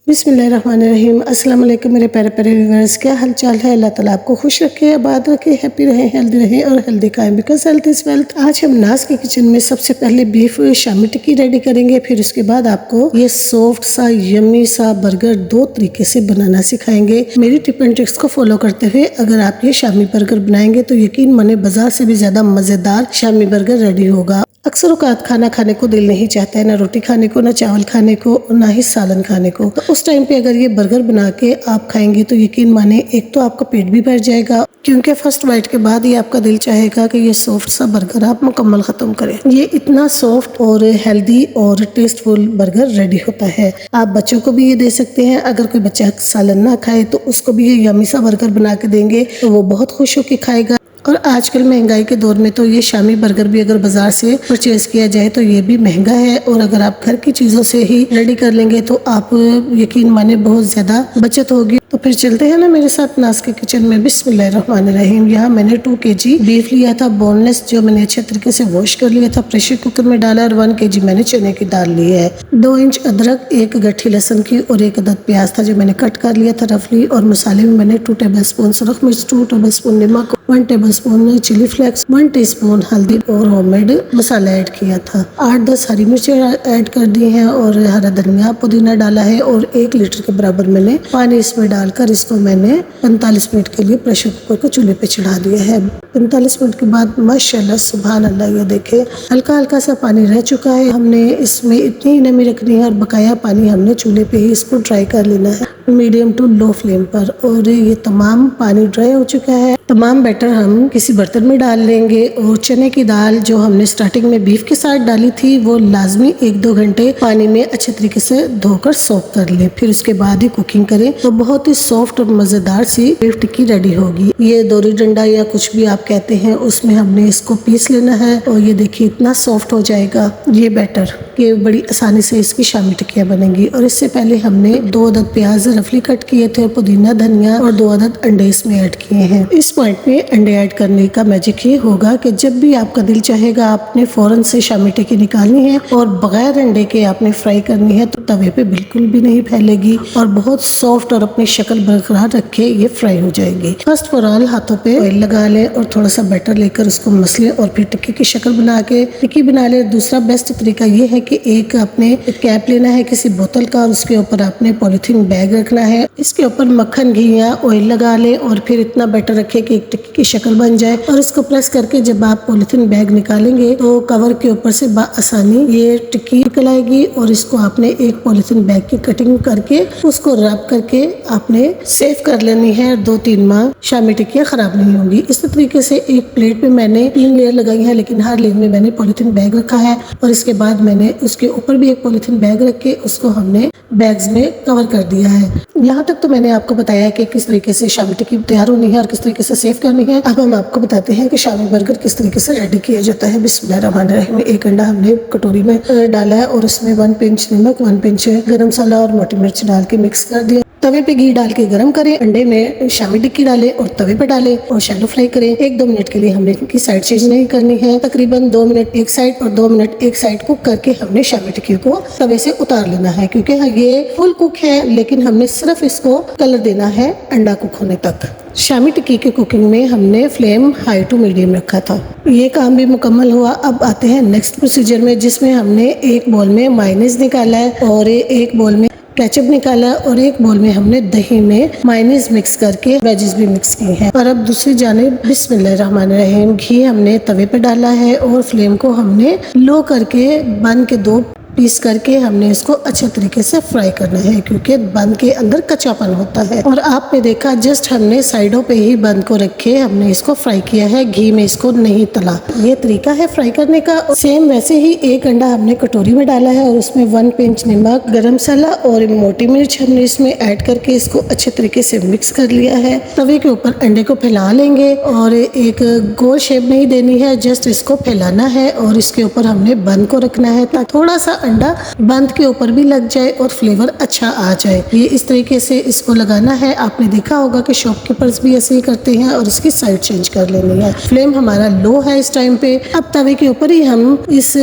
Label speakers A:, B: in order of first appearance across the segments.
A: बिस्मिल्लाहिर्रहमानिर्रहीम। अस्सलाम वालेकुम मेरे प्यारे प्यारे व्यूअर्स, क्या हाल चाल है। अल्लाह ताला आपको खुश रखे, आबाद रखे, हैप्पी रहें, हेल्दी रहें और हेल्दी खाएं, बिकॉज हेल्थ इज़ वेल्थ। आज हम नाज के किचन में सबसे पहले बीफ शामी टिक्की रेडी करेंगे, फिर उसके बाद आपको ये सॉफ्ट सा यम्मी सा बर्गर दो तरीके से बनाना सिखाएंगे। मेरी टिप एंड ट्रिक्स को फॉलो करते हुए अगर आप ये शामी बर्गर बनाएंगे तो यकीन माने बाजार से भी ज्यादा मजेदार शामी बर्गर रेडी होगा। अक्सर औकात खाना खाने को दिल नहीं चाहता है, ना रोटी खाने को, ना चावल खाने को, ना ही सालन खाने को। तो उस टाइम पे अगर ये बर्गर बना के आप खाएंगे तो यकीन माने एक तो आपका पेट भी भर जाएगा, क्योंकि फर्स्ट बाइट के बाद ही आपका दिल चाहेगा कि ये सॉफ्ट सा बर्गर आप मुकम्मल खत्म करें। ये इतना सॉफ्ट और हेल्दी और टेस्टफुल बर्गर रेडी होता है। आप बच्चों को भी ये दे सकते हैं। अगर कोई बच्चा सालन ना खाए तो उसको भी ये यम्मी सा बर्गर बना के देंगे तो वो बहुत खुश होकर खाएगा। और आजकल महंगाई के दौर में तो ये शामी बर्गर भी अगर बाजार से परचेज किया जाए तो ये भी महंगा है, और अगर आप घर की चीज़ों से ही रेडी कर लेंगे तो आप यकीन माने बहुत ज़्यादा बचत होगी। तो फिर चलते हैं ना मेरे साथ नाज के किचन में। बिस्मिल्लाहिर्रहमानिर्रहीम। यहाँ मैंने 2 kg बीफ लिया था बोनलेस, जो मैंने अच्छे तरीके से वॉश कर लिया था, प्रेशर कुकर में डाला, और 1 kg मैंने चने की दाल ली है। 2 इंच अदरक, 1 गट्ठी लहसुन की और 1 अदद प्याज था जो मैंने कट कर लिया था रफली। और मसाले में मैंने 2 टेबलस्पून सुरख मिर्च, 2 टेबलस्पून नमक, 1 टेबलस्पून चिली फ्लेक्स, 1 टीस्पून हल्दी और होममेड मसाला ऐड किया था। 8-10 हरी मिर्चें ऐड कर दी हैं और हरा धनिया पुदीना डाला है, और 1 लीटर के बराबर मैंने पानी इसमें डालकर इसको मैंने 45 मिनट के लिए प्रेशर कुकर को चूल्हे पे चढ़ा दिया है। 45 मिनट के बाद माशाल्लाह सुभान अल्लाह, ये देखे हल्का हल्का सा पानी रह चुका है। हमने इसमें इतनी ही नमी रखनी है और बकाया पानी हमने चूल्हे पे ही इसको ड्राई कर लेना है, मीडियम टू लो फ्लेम पर। और ये तमाम पानी ड्राई हो चुका है। तमाम बैटर हम किसी बर्तन में डाल लेंगे, और चने की दाल जो हमने स्टार्टिंग में बीफ के साथ डाली थी वो लाजमी 1-2 घंटे पानी में अच्छे तरीके से धोकर सोक कर लें, फिर उसके बाद ही कुकिंग करें तो बहुत ही सॉफ्ट और मजेदार सी बीफ टिक्की रेडी होगी। ये दोरी डंडा या कुछ भी आप कहते हैं उसमें हमने इसको पीस लेना है, और ये देखिए इतना सॉफ्ट हो जाएगा ये बैटर कि बड़ी आसानी से इसकी शामी टिक्कियाँ बनेंगी। और इससे पहले हमने 2 अदद प्याज रफली कट किए थे, पुदीना धनिया और 2 अदद अंडे इसमें ऐड किए हैं। इस पॉइंट पे अंडे ऐड करने का मैजिक ये होगा कि जब भी आपका दिल चाहेगा आपने फौरन से शामी टिक्की निकालनी है, और बगैर अंडे के आपने फ्राई करनी है तो तवे पे बिल्कुल भी नहीं फैलेगी और बहुत सॉफ्ट और अपनी शक्ल बरकरार रखे ये फ्राई हो जाएगी। फर्स्ट फॉर ऑल हाथों पे ऑयल लगा ले और थोड़ा सा बैटर लेकर उसको मसले और फिर टिक्की की शक्ल बना के टिक्की बना ले। दूसरा बेस्ट तरीका ये है कि एक आपने कैप लेना है किसी बोतल का, और उसके ऊपर आपने पॉलिथीन बैग रखना है, इसके ऊपर मक्खन घी या ऑयल लगा ले और फिर इतना बैटर रखे कि एक टिक्की की शक्ल बन जाए, और इसको प्रेस करके जब आप पॉलिथीन बैग निकालेंगे तो कवर के ऊपर से आसानी ये टिक्की निकल आएगी। और इसको आपने एक पॉलिथीन बैग की कटिंग करके उसको रब करके आपने सेव कर लेनी है। 2-3 माह शामी टिक्कियाँ खराब नहीं होंगी। इस तरीके से एक प्लेट पे मैंने 3 लेयर लगाई है, लेकिन हर लेयर में मैंने पॉलिथीन बैग रखा है, और इसके बाद मैंने उसके ऊपर भी एक पॉलिथीन बैग रख के उसको हमने बैग्स में कवर कर दिया है। यहाँ तक तो मैंने आपको बताया कि किस तरीके से शामी टिक्की तैयार होनी है और किस तरीके से सेव करनी है। अब हम आपको बताते हैं कि शामी बर्गर किस तरीके से रेडी किया जाता है। बिस्मिल्लाहिर्रहमानिर्रहीम। 1 अंडा हमने कटोरी में डाला है और उसमें 1 पिंच नमक, 1 पिंच गरम मसाला और मोटी मिर्च डाल के मिक्स कर दिया। तवे पे घी डाल के गरम करें, अंडे में शामी टिक्की डालें और तवे पे डालें और शैलो फ्राई करें। 1-2 मिनट के लिए हमने इनकी साइड चेंज नहीं करनी है। तकरीबन 2 मिनट एक साइड और 2 मिनट एक साइड कुक करके हमने शामी टिक्की को तवे से उतार लेना है, क्योंकि ये फुल कुक है लेकिन हमने सिर्फ इसको कलर देना है अंडा कुक होने तक। शामी टिक्की की कुकिंग में हमने फ्लेम हाई टू मीडियम रखा था। ये काम भी मुकम्मल हुआ। अब आते हैं नेक्स्ट प्रोसीजर में, जिसमें हमने एक बाउल में मायोनीज निकाला है और एक बाउल में केचप निकाला, और एक बाउल में हमने दही में मायोनीज मिक्स करके वेजेस भी मिक्स की हैं। और अब दूसरी जानिब बिस्मिल्लाहिर्रहमानिर्रहीम, घी हमने तवे पे डाला है और फ्लेम को हमने लो करके बन के 2 पीस करके हमने इसको अच्छे तरीके से फ्राई करना है, क्योंकि बंद के अंदर कच्चापन होता है। और आपने देखा जस्ट हमने साइडों पे ही बंद को रखे हमने इसको फ्राई किया है, घी में इसको नहीं तला। ये तरीका है फ्राई करने का। सेम वैसे ही 1 अंडा हमने कटोरी में डाला है और उसमें 1 पिंच नमक, गरम मसाला और मोटी मिर्च हमने इसमें ऐड करके इसको अच्छे तरीके से मिक्स कर लिया है। तवे के ऊपर अंडे को फैला लेंगे और एक गोल शेप नहीं देनी है, जस्ट इसको फैलाना है और इसके ऊपर हमने बंद को रखना है ताकि थोड़ा सा अंडा बंद के ऊपर भी लग जाए और फ्लेवर अच्छा आ जाए। ये इस तरीके से इसको लगाना है। आपने देखा होगा कि शॉपकीपर्स भी ऐसे ही करते हैं और इसकी साइड चेंज कर लेनी है। फ्लेम हमारा लो है इस टाइम पे। अब तवे के ऊपर ही हम इस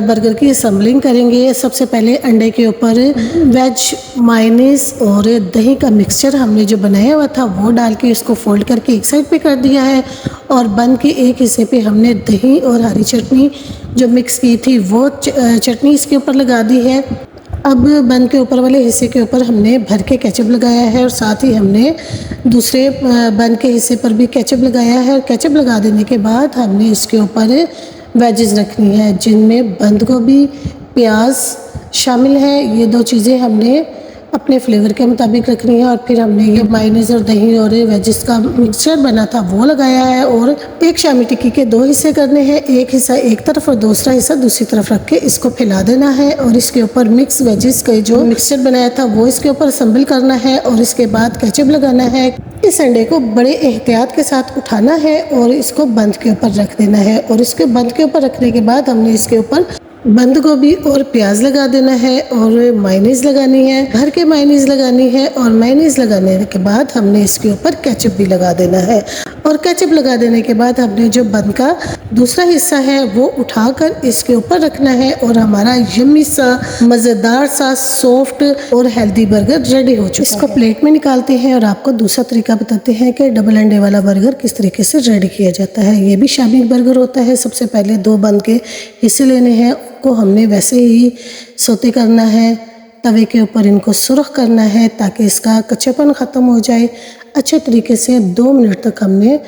A: बर्गर की असेंबलिंग करेंगे। सबसे पहले अंडे के ऊपर वेज मायोनीज और दही का मिक्सचर हमने जो बनाया हुआ था वो डाल के इसको फोल्ड करके एक साइड पे कर दिया है और बन के एक हिस्से पे हमने दही और हरी चटनी जो मिक्स की थी वो चटनी इसके ऊपर लगा दी है। अब बन के ऊपर वाले हिस्से के ऊपर हमने भर के केचप लगाया है और साथ ही हमने दूसरे बन के हिस्से पर भी केचप लगाया है। और केचप लगा देने के बाद हमने इसके ऊपर वेजेस रखनी है जिनमें बंद गोभी, प्याज शामिल है। ये दो चीज़ें हमने अपने फ्लेवर के मुताबिक रखनी है। और फिर हमने ये मायोनीज और दही और वेजिस का मिक्सचर बना था वो लगाया है। और एक शामी टिक्की के दो हिस्से करने हैं, एक हिस्सा एक तरफ और दूसरा हिस्सा दूसरी तरफ रख के इसको फैला देना है। और इसके ऊपर मिक्स वेजिस का जो मिक्सचर बनाया था वो इसके ऊपर असेंबल करना है और इसके बाद केचप लगाना है। इस अंडे को बड़े एहतियात के साथ उठाना है और इसको बंद के ऊपर रख देना है। और इसके बंद के ऊपर रखने के बाद हमने इसके ऊपर बंद गोभी और प्याज लगा देना है और मायोनीज लगानी है, भर के मायोनीज लगानी है। और मायोनीज लगाने के बाद हमने इसके ऊपर केचप भी लगा देना है। और केचप लगा देने के बाद हमने जो बंद का दूसरा हिस्सा है वो उठाकर इसके ऊपर रखना है और हमारा यम्मी सा मज़ेदार सा सॉफ्ट और हेल्दी बर्गर रेडी हो चुका है। इसको प्लेट में निकालते हैं और आपको दूसरा तरीका बताते हैं कि डबल अंडे वाला बर्गर किस तरीके से रेडी किया जाता है। ये भी शामी बर्गर होता है। सबसे पहले दो बंद के हिस्से लेने हैं, को हमने वैसे ही सोते करना है। तवे के ऊपर इनको सुर्ख करना है ताकि इसका कच्चापन ख़त्म हो जाए। अच्छे तरीके से 2 मिनट तक हमने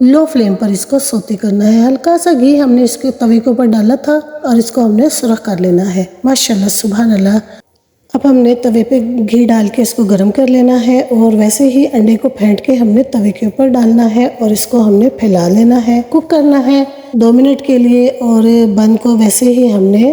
A: लो फ्लेम पर इसको सोते करना है। हल्का सा घी हमने इसके तवे के ऊपर डाला था और इसको हमने सुर्ख कर लेना है। माशाल्लाह सुभान अल्लाह। अब हमने तवे पे घी डाल के इसको गर्म कर लेना है और वैसे ही अंडे को फेंट के हमने तवे के ऊपर डालना है और इसको हमने फैला लेना है। कुक करना है 2 मिनट के लिए। और बंद को वैसे ही हमने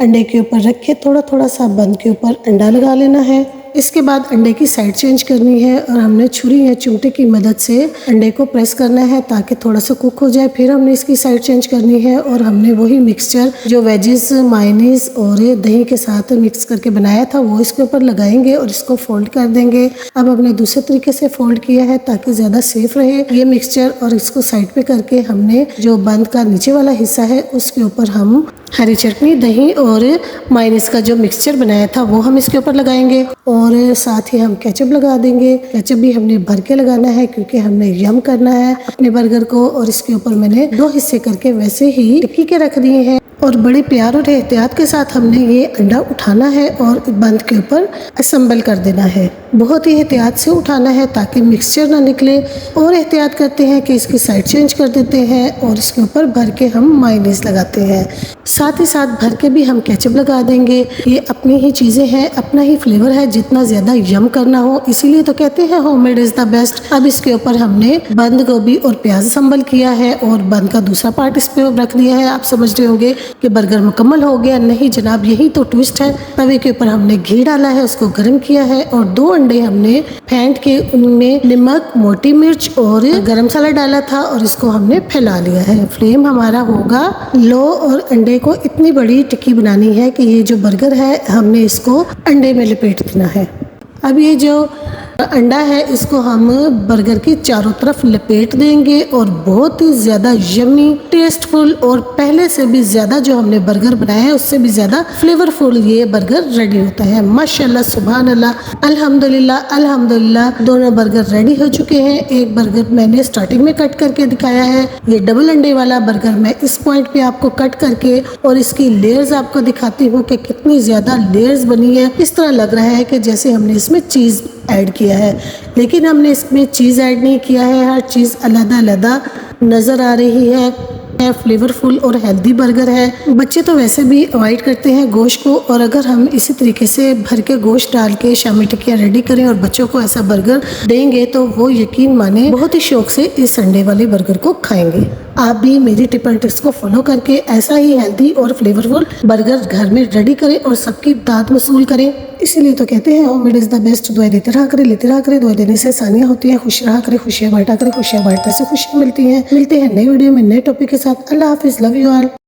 A: अंडे के ऊपर रख के थोड़ा थोड़ा सा बंद के ऊपर अंडा लगा लेना है। इसके बाद अंडे की साइड चेंज करनी है और हमने छुरी या चिमटे की मदद से अंडे को प्रेस करना है ताकि थोड़ा सा कुक हो जाए। फिर हमने इसकी साइड चेंज करनी है और हमने वही मिक्सचर जो वेजिस, मायोनीज और दही के साथ मिक्स करके बनाया था वो इसके ऊपर लगाएंगे और इसको फोल्ड कर देंगे। अब हमने दूसरे तरीके से फोल्ड किया है ताकि ज़्यादा सेफ रहे ये मिक्सचर। और इसको साइड पे करके हमने जो बंद का नीचे वाला हिस्सा है उसके ऊपर हम हरी चटनी, दही और मायोनीज का जो मिक्सचर बनाया था वो हम इसके ऊपर लगाएंगे। और साथ ही हम केचप लगा देंगे। केचप भी हमने भर के लगाना है क्योंकि हमने यम करना है अपने बर्गर को। और इसके ऊपर मैंने 2 हिस्से करके वैसे ही टिक्की के रख दिए हैं। और बड़े प्यार और एहतियात के साथ हमने ये अंडा उठाना है और बंद के ऊपर असेंबल कर देना है। बहुत ही एहतियात से उठाना है ताकि मिक्सचर ना निकले। और एहतियात करते हैं कि इसकी साइड चेंज कर देते हैं और इसके ऊपर भर के हम मायोनीज लगाते हैं। साथ ही साथ भर के भी हम केचप लगा देंगे। ये अपनी ही चीज़ें हैं, अपना ही फ्लेवर है। जितना ज़्यादा यम करना हो, इसीलिए तो कहते हैं होममेड इज़ द बेस्ट। अब इसके ऊपर हमने बंद गोभी और प्याज असेंबल किया है और बंद का दूसरा पार्ट इस पर रख दिया है। आप समझ रहे होंगे कि बर्गर मुकम्मल हो गया। नहीं जनाब, यही तो ट्विस्ट है। तवे के ऊपर हमने घी डाला है, उसको गर्म किया है और 2 अंडे हमने फेंट के उनमें नमक, मोटी मिर्च और गरम मसाला डाला था और इसको हमने फैला लिया है। फ्लेम हमारा होगा लो और अंडे को इतनी बड़ी टिक्की बनानी है कि ये जो बर्गर है हमने इसको अंडे में लपेट देना है। अब ये जो अंडा है इसको हम बर्गर की चारों तरफ लपेट देंगे और बहुत ही ज़्यादा यम्मी, टेस्टफुल और पहले से भी ज़्यादा जो हमने बर्गर बनाया है उससे भी ज़्यादा फ्लेवरफुल ये बर्गर रेडी होता है। माशाल्लाह सुभान अल्लाह, अल्हम्दुलिल्लाह अल्हम्दुलिल्लाह। दोनों बर्गर रेडी हो चुके हैं। एक बर्गर मैंने स्टार्टिंग में कट करके दिखाया है। ये डबल अंडे वाला बर्गर मैं इस पॉइंट पे आपको कट करके और इसकी लेयर्स आपको दिखाती हूँ कि कितनी ज़्यादा लेयर्स बनी है। इस तरह लग रहा है कि जैसे हमने इसमें चीज़ ऐड किया है, लेकिन हमने इसमें चीज़ ऐड नहीं किया है। हर चीज़ अलग-अलग नज़र आ रही है। फ्लेवरफुल और हेल्दी बर्गर है। बच्चे तो वैसे भी अवॉइड करते हैं गोश्त को, और अगर हम इसी तरीके से भर के गोश्त डाल के शामी टिक्कियाँ रेडी करें और बच्चों को ऐसा बर्गर देंगे तो वो यकीन माने बहुत ही शौक से इस संडे वाले बर्गर को खाएंगे। आप भी मेरी टिप एंड ट्रिक्स को फॉलो करके ऐसा ही हेल्दी और फ्लेवरफुल बर्गर घर में रेडी करें और सबकी दाद वसूल करें। इसीलिए तो कहते हैं होममेड इज़ द बेस्ट। दुआ देते रहा करें, लेते रहा करें। दुआ देने से आसानियाँ होती हैं। खुश रहा करें, खुशियाँ बांटा करें। खुशियाँ बांटने से खुशियाँ मिलती हैं। मिलते हैं नई वीडियो में नए टॉपिक के साथ। अल्लाह हाफिज़, लव यू ऑल।